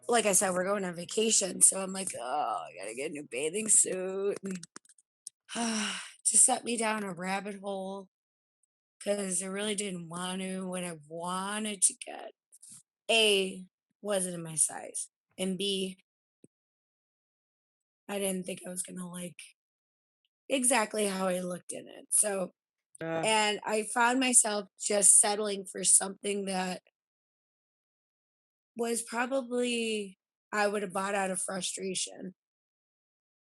like I said, we're going on vacation. So I'm like, oh, I gotta get a new bathing suit. And just set me down a rabbit hole because I really didn't want to. What I wanted to get, A, wasn't in my size. And B, I didn't think I was gonna like exactly how I looked in it. So, Uh, and I found myself just settling for something that was probably I would have bought out of frustration.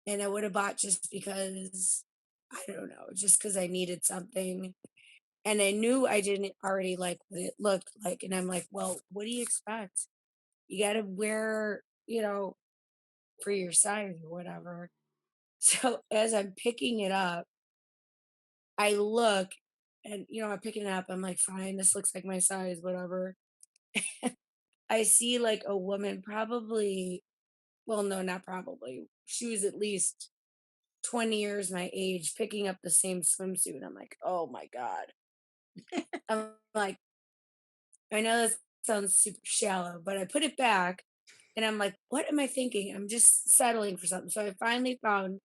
And I would have bought just because I don't know, just because I needed something. And I knew I didn't already like what it looked like. And I'm like, well, what do you expect? You got to wear, for your size or whatever. So as I'm picking it up, I look and, I'm picking it up. I'm like, fine, this looks like my size, whatever. I see like a woman, probably, well, no, not probably. She was at least 20 years my age picking up the same swimsuit. I'm like, oh my God. I'm like, I know that sounds super shallow, but I put it back and I'm like, what am I thinking? I'm just settling for something. So I finally found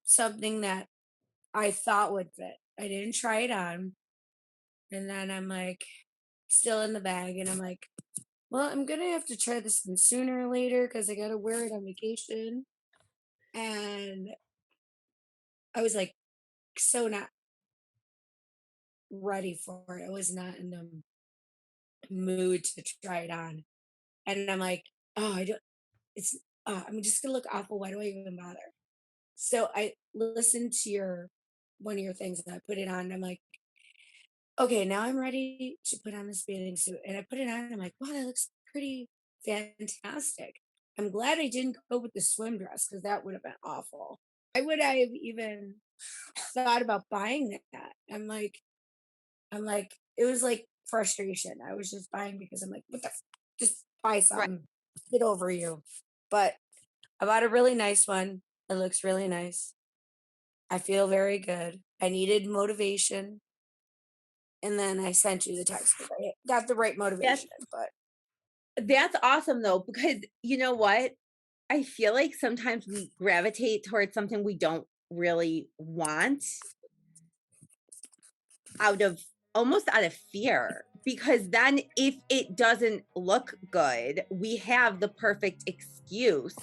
something that I thought would fit. I didn't try it on. And then I'm like, still in the bag. And I'm like, well, I'm going to have to try this one sooner or later because I got to wear it on vacation. And I was like, so not ready for it. I was not in the mood to try it on. And I'm like, oh, I don't, it's, I'm just going to look awful. Why do I even bother? So I listened to one of your things and I put it on. And I'm like, okay, now I'm ready to put on this bathing suit. And I put it on and I'm like, wow, that looks pretty fantastic. I'm glad I didn't go with the swim dress because that would have been awful. Why would I have even thought about buying that? I'm like, it was like frustration. I was just buying because I'm like, what the just buy right. something, get over you. But I bought a really nice one. It looks really nice. I feel very good. I needed motivation. And then I sent you the text because I got the right That's motivation. But that's awesome though, because you know what? I feel like sometimes we gravitate towards something we don't really want out of almost out of fear. Because then if it doesn't look good, we have the perfect excuse